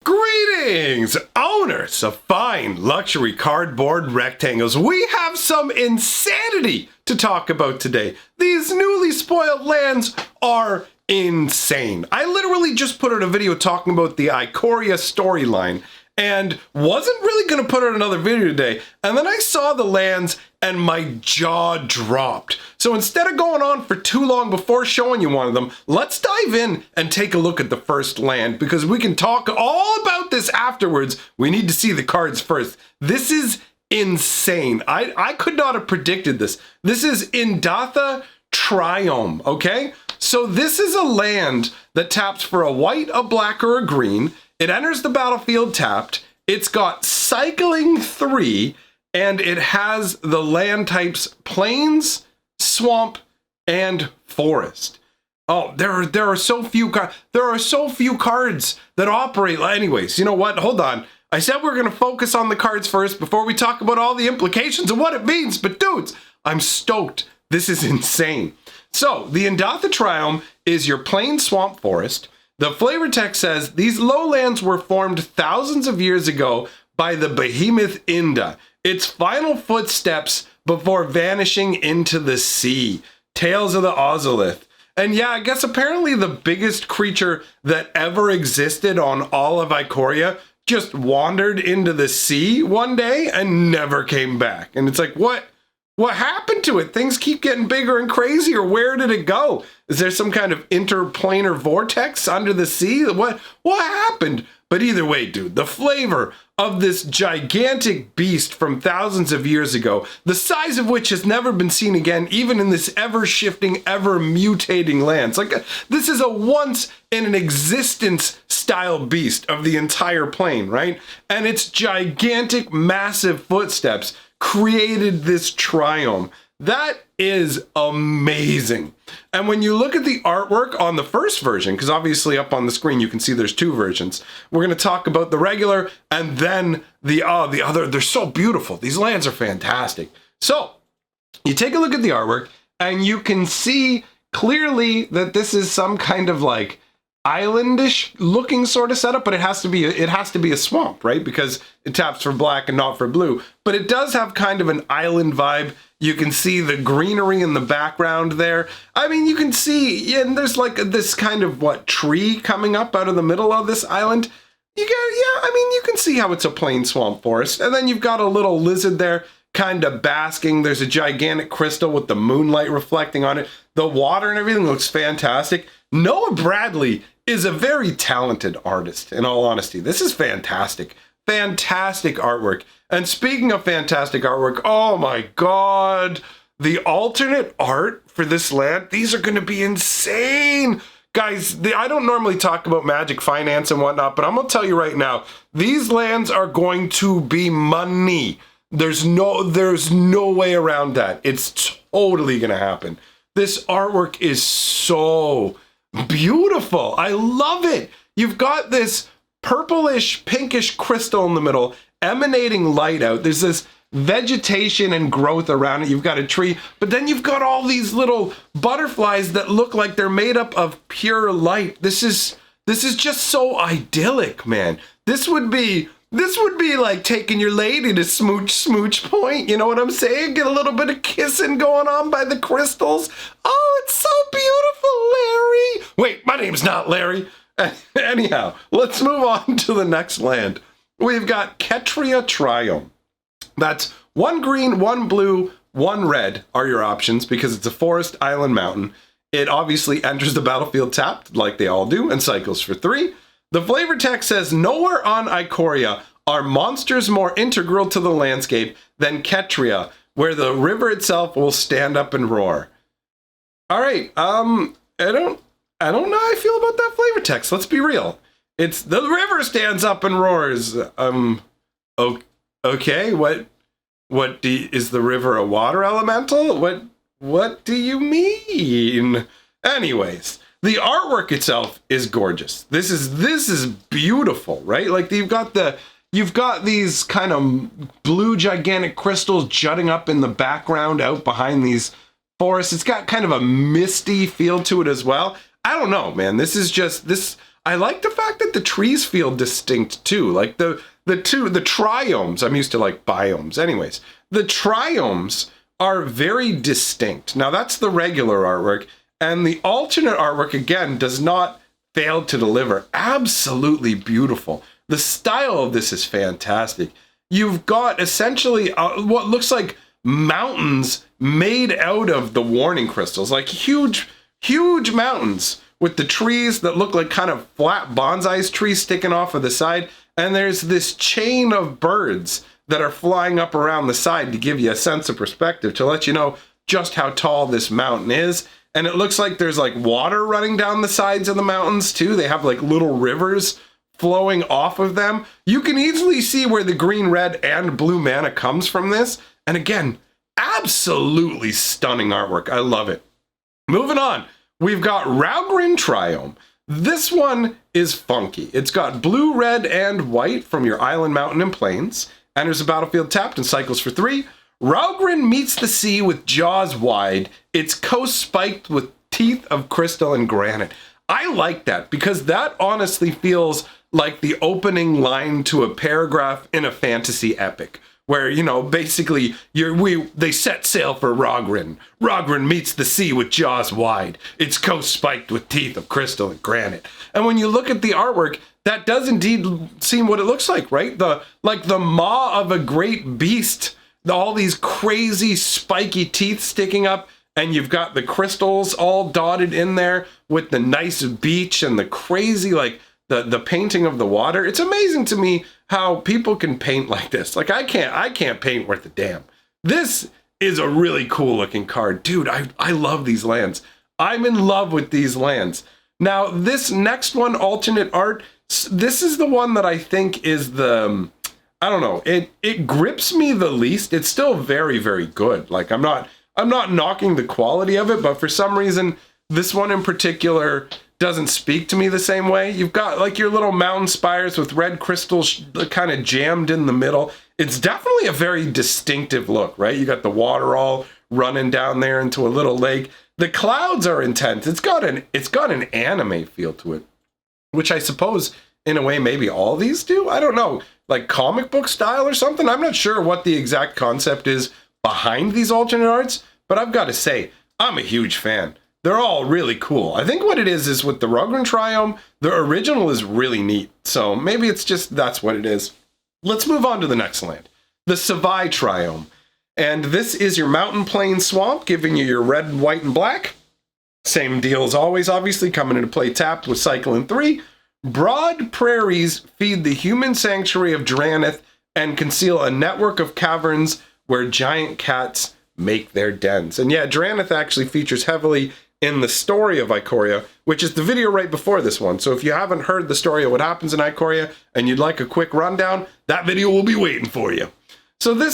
Greetings, owners of fine luxury cardboard rectangles. We have some insanity to talk about today. These newly spoiled lands are insane. I literally just put out a video talking about the Ikoria storyline and wasn't really going to put out another video today. And then I saw the lands and my jaw dropped. So instead of going on for too long before showing you one of them, let's dive in and take a look at the first land because we can talk all about this afterwards. We need to see the cards first. This is insane. I could not have predicted this. This is Ikoria Trilands, okay? So this is a land that taps for a white, a black, or a green. It enters the battlefield tapped. It's got cycling 3, and it has the land types plains, swamp, and forest. Oh, there are so few cards. There are so few cards that operate. Anyways, you know what? Hold on. I said we're going to focus on the cards first before we talk about all the implications of what it means. But dudes, I'm stoked. This is insane. So the Ikoria Trilands is your plain swamp forest. The flavor text says these lowlands were formed thousands of years ago by the behemoth Inda. Its final footsteps before vanishing into the sea. Tales of the Ozolith. And yeah, I guess apparently the biggest creature that ever existed on all of Ikoria just wandered into the sea one day and never came back. And it's like, what happened to it? Things keep getting bigger and crazier. Where did it go? Is there some kind of interplanar vortex under the sea? What happened? But either way, dude, the flavor of this gigantic beast from thousands of years ago, the size of which has never been seen again, even in this ever-shifting, ever-mutating lands. Like, this is a once-in-an-existence style beast of the entire plane, right? And its gigantic, massive footsteps created this triome. That is amazing. And when you look at the artwork on the first version, because obviously up on the screen you can see there's two versions, we're going to talk about the regular and then the other. They're so beautiful. These lands are fantastic. So you take a look at the artwork and you can see clearly that this is some kind of like islandish looking sort of setup, but it has to be a swamp, right? Because it taps for black and not for blue. But it does have kind of an island vibe. You can see the greenery in the background there. I mean, you can see, and there's like this kind of tree coming up out of the middle of this island. You can see how it's a plain swamp forest. And then you've got a little lizard there kind of basking. There's a gigantic crystal with the moonlight reflecting on it. The water and everything looks fantastic. Noah Bradley is a very talented artist, in all honesty. This is fantastic. Fantastic artwork. And speaking of fantastic artwork, oh my God, the alternate art for this land, these are going to be insane. Guys, I don't normally talk about Magic finance and whatnot, but I'm going to tell you right now, these lands are going to be money. There's no way around that. It's totally going to happen. This artwork is so beautiful. I love it. You've got this purplish, pinkish crystal in the middle, emanating light out. There's this vegetation and growth around it. You've got a tree, but then you've got all these little butterflies that look like they're made up of pure light. This is just so idyllic, man. This would be like taking your lady to smooch point. You know what I'm saying? Get a little bit of kissing going on by the crystals. Oh, it's so beautiful, Larry. Wait, my name's not Larry. Anyhow, let's move on to the next land. We've got Ikoria Trilands. That's 1 green, 1 blue, 1 red are your options because it's a forest, island, mountain. It obviously enters the battlefield tapped like they all do and cycles for 3. The flavor text says, nowhere on Ikoria are monsters more integral to the landscape than Ikoria, where the river itself will stand up and roar. All right, I don't know how I feel about that flavor text. Let's be real. It's the river stands up and roars. Okay, is the river a water elemental? What do you mean? Anyways, the artwork itself is gorgeous. This is beautiful, right? Like you've got these kind of blue gigantic crystals jutting up in the background out behind these forests. It's got kind of a misty feel to it as well. I don't know, man. I like the fact that the trees feel distinct too. Like the triomes, I'm used to like biomes. Anyways, the triomes are very distinct. Now that's the regular artwork, and the alternate artwork, again, does not fail to deliver. Absolutely beautiful. The style of this is fantastic. You've got essentially what looks like mountains made out of the warning crystals, like huge mountains with the trees that look like kind of flat bonsai trees sticking off of the side. And there's this chain of birds that are flying up around the side to give you a sense of perspective, to let you know just how tall this mountain is. And it looks like there's like water running down the sides of the mountains too. They have like little rivers flowing off of them. You can easily see where the green, red, and blue mana comes from this. And again, absolutely stunning artwork. I love it. Moving on, we've got Raugrin Triome. This one is funky. It's got blue, red, and white from your island, mountain, and plains. Enters the battlefield tapped and cycles for 3. Raugrin meets the sea with jaws wide. Its coast spiked with teeth of crystal and granite. I like that because that honestly feels like the opening line to a paragraph in a fantasy epic, where, you know, basically they set sail for Raugrin. Raugrin meets the sea with jaws wide. Its coast spiked with teeth of crystal and granite. And when you look at the artwork, that does indeed seem what it looks like, right? The maw of a great beast, all these crazy spiky teeth sticking up, and you've got the crystals all dotted in there with the nice beach and the crazy, like, the painting of the water. It's amazing to me how people can paint like this. Like, I can't paint worth a damn. This is a really cool looking card. Dude, I love these lands. I'm in love with these lands. Now, this next one, alternate art, this is the one that I think is the, I don't know, it grips me the least. It's still very, very good. Like, I'm not knocking the quality of it, but for some reason, this one in particular doesn't speak to me the same way. You've got like your little mountain spires with red crystals kind of jammed in the middle. It's definitely a very distinctive look, right? You got the water all running down there into a little lake. The clouds are intense. It's got an anime feel to it, which I suppose in a way maybe all these do. I don't know, like comic book style or something. I'm not sure what the exact concept is behind these alternate arts, but I've got to say, I'm a huge fan. They're all really cool. I think what it is with the Raugrin Triome, the original is really neat. So maybe it's just that's what it is. Let's move on to the next land, the Savai Triome. And this is your mountain plain swamp, giving you your red, white, and black. Same deal as always, obviously, coming into play tapped with cycle in 3. Broad prairies feed the human sanctuary of Draneth and conceal a network of caverns where giant cats make their dens. And yeah, Draneth actually features heavily in the story of Ikoria, which is the video right before this one. So if you haven't heard the story of what happens in Ikoria and you'd like a quick rundown, that video will be waiting for you. So the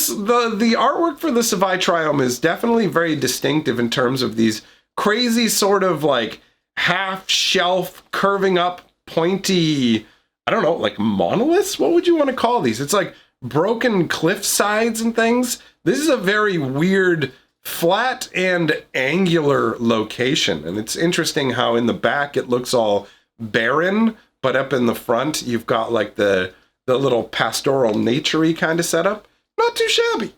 artwork for the Savai Triome is definitely very distinctive in terms of these crazy sort of like half shelf curving up pointy, I don't know, like monoliths? What would you want to call these? It's like broken cliff sides and things. This is a very weird flat and angular location. And it's interesting how in the back it looks all barren, but up in the front you've got like the little pastoral nature-y kind of setup. Not too shabby.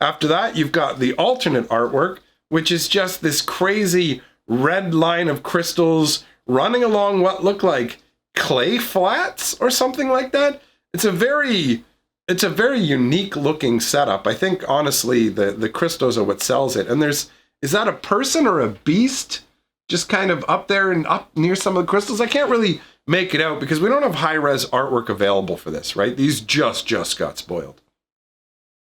After that, you've got the alternate artwork, which is just this crazy red line of crystals running along what look like clay flats or something like that. It's a very unique looking setup. I think honestly the crystals are what sells it. And is that a person or a beast just kind of up there and up near some of the crystals? I can't really make it out because we don't have high res artwork available for this, right? These just got spoiled.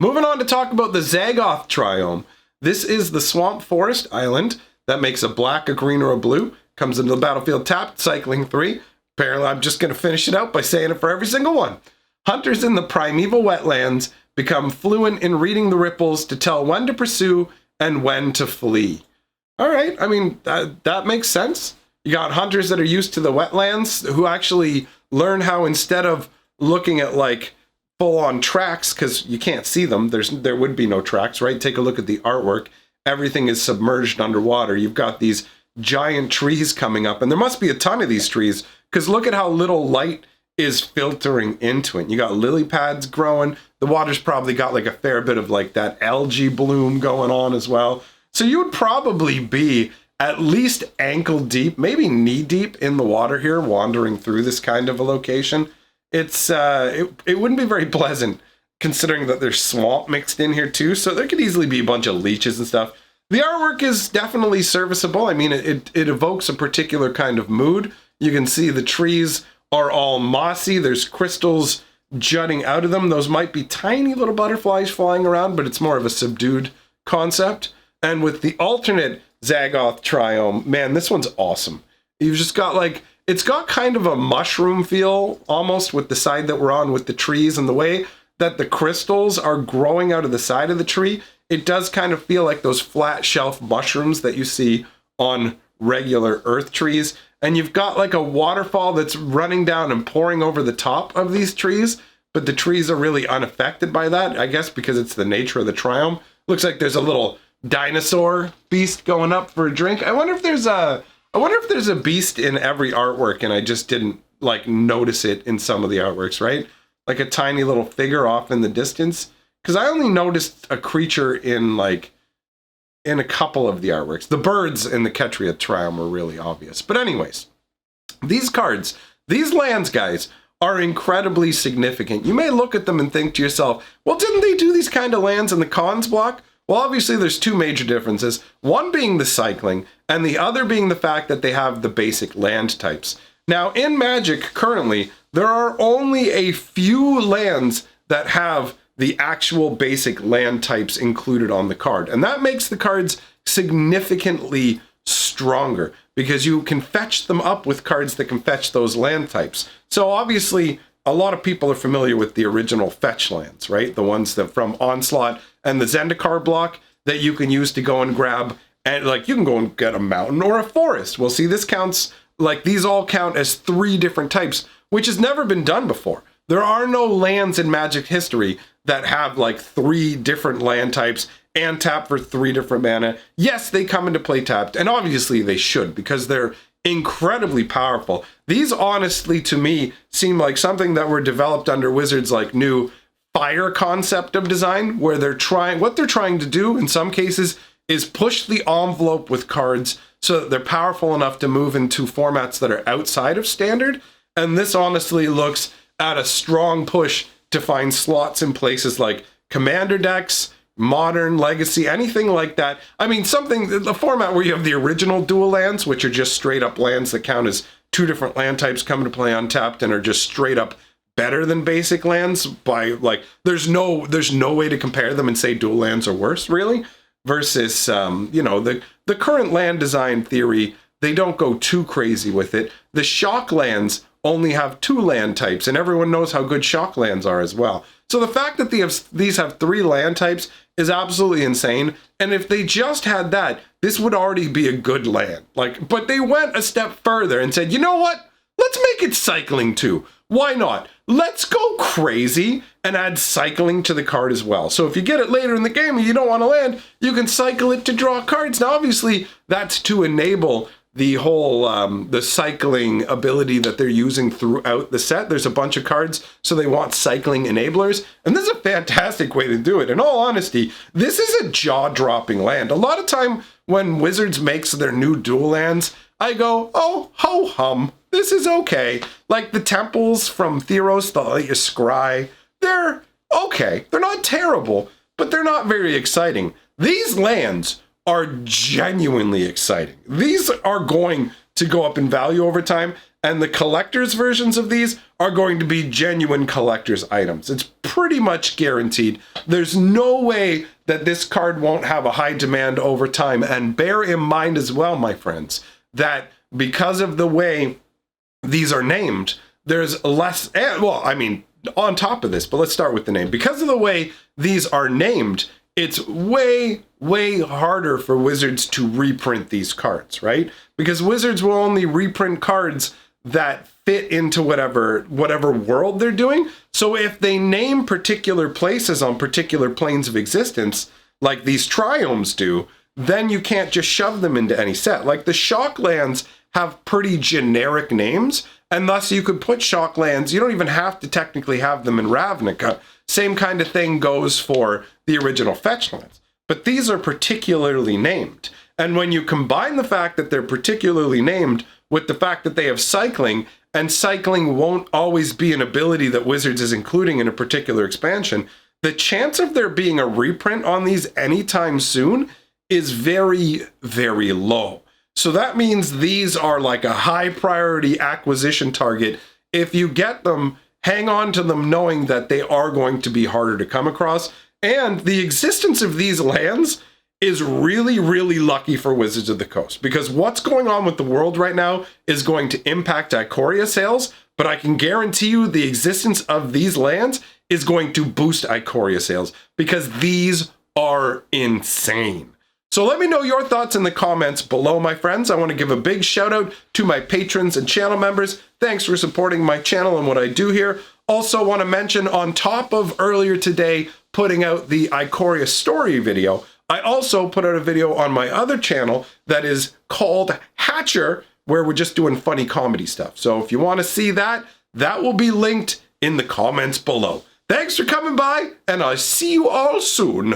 Moving on to talk about the Zagoth Triome. This is the Swamp Forest Island that makes a black, a green, or a blue. Comes into the battlefield tapped, cycling 3. Apparently, I'm just going to finish it out by saying it for every single one. Hunters in the primeval wetlands become fluent in reading the ripples to tell when to pursue and when to flee. All right, I mean, that makes sense. You got hunters that are used to the wetlands who actually learn how, instead of looking at like full-on tracks, because you can't see them, there would be no tracks, right? Take a look at the artwork. Everything is submerged underwater. You've got these giant trees coming up, and there must be a ton of these trees because look at how little light is filtering into it. You got lily pads growing. The water's probably got like a fair bit of like that algae bloom going on as well. So you would probably be at least ankle deep, maybe knee deep in the water here, wandering through this kind of a location. It's it wouldn't be very pleasant considering that there's swamp mixed in here too. So there could easily be a bunch of leeches and stuff. The artwork is definitely serviceable. I mean, it evokes a particular kind of mood. You can see the trees are all mossy. There's crystals jutting out of them. Those might be tiny little butterflies flying around, but it's more of a subdued concept. And with the alternate Zagoth triome, man, this one's awesome. You've just got like, it's got kind of a mushroom feel almost with the side that we're on with the trees, and the way that the crystals are growing out of the side of the tree. It does kind of feel like those flat shelf mushrooms that you see on regular earth trees. And you've got like a waterfall that's running down and pouring over the top of these trees, but the trees are really unaffected by that, I guess because it's the nature of the triome. Looks like there's a little dinosaur beast going up for a drink. I wonder if there's a beast in every artwork and I just didn't like notice it in some of the artworks, right? Like a tiny little figure off in the distance. Because I only noticed a creature in a couple of the artworks. The birds in the Ikoria Trilands were really obvious. But anyways, these cards, these lands, guys, are incredibly significant. You may look at them and think to yourself, well, didn't they do these kind of lands in the cons block? Well, obviously there's two major differences. One being the cycling, and the other being the fact that they have the basic land types. Now, in Magic, currently, there are only a few lands that have the actual basic land types included on the card. And that makes the cards significantly stronger because you can fetch them up with cards that can fetch those land types. So obviously, a lot of people are familiar with the original fetch lands, right? The ones that from Onslaught and the Zendikar block that you can use to go and grab, and like you can go and get a mountain or a forest. Well, see, this counts, like these all count as 3 different types, which has never been done before. There are no lands in Magic history that have like 3 different land types and tap for 3 different mana. Yes, they come into play tapped, and obviously they should because they're incredibly powerful. These honestly, to me, seem like something that were developed under Wizards' like new fire concept of design, where what they're trying to do in some cases is push the envelope with cards so that they're powerful enough to move into formats that are outside of standard. And this honestly looks at a strong push to find slots in places like Commander decks, Modern, Legacy, anything like that. I mean, the format where you have the original dual lands, which are just straight up lands that count as 2 different land types coming to play untapped and are just straight up better than basic lands by like, there's no way to compare them and say dual lands are worse, really, versus, the current land design theory, they don't go too crazy with it. The shock lands only have 2 land types, and everyone knows how good shock lands are as well. So the fact that these have 3 land types is absolutely insane. And if they just had that, this would already be a good land. But they went a step further and said, you know what? Let's make it cycling too. Why not? Let's go crazy and add cycling to the card as well. So if you get it later in the game and you don't want to land, you can cycle it to draw cards. Now, obviously, that's to enable the whole the cycling ability that they're using throughout the set. There's a bunch of cards, so they want cycling enablers, and this is a fantastic way to do it. In all honesty, this is a jaw-dropping land. A lot of time when Wizards makes their new dual lands, I go, oh, ho-hum, this is okay. Like the temples from Theros, the Scry, they're okay. They're not terrible, but they're not very exciting. These lands are genuinely exciting. These are going to go up in value over time, and the collector's versions of these are going to be genuine collector's items. It's pretty much guaranteed. There's no way that this card won't have a high demand over time. And bear in mind as well, my friends, that because of the way these are named, there's less, well, I mean, on top of this, but let's start with the name. Because of the way these are named, it's way, way harder for Wizards to reprint these cards, right? Because Wizards will only reprint cards that fit into whatever world they're doing. So if they name particular places on particular planes of existence, like these triomes do, then you can't just shove them into any set. Like the shock lands have pretty generic names, and thus you could put shock lands. You don't even have to technically have them in Ravnica. Same kind of thing goes for the original fetch lands. But these are particularly named. And when you combine the fact that they're particularly named with the fact that they have cycling, and cycling won't always be an ability that Wizards is including in a particular expansion, the chance of there being a reprint on these anytime soon is very, very low. So that means these are like a high priority acquisition target. If you get them, hang on to them knowing that they are going to be harder to come across. And the existence of these lands is really, really lucky for Wizards of the Coast, because what's going on with the world right now is going to impact Ikoria sales, but I can guarantee you the existence of these lands is going to boost Ikoria sales, because these are insane. So let me know your thoughts in the comments below, my friends. I want to give a big shout out to my patrons and channel members. Thanks for supporting my channel and what I do here. Also want to mention, on top of earlier today putting out the Ikoria story video, I also put out a video on my other channel that is called Hatcher, where we're just doing funny comedy stuff. So if you want to see that, that will be linked in the comments below. Thanks for coming by, and I'll see you all soon.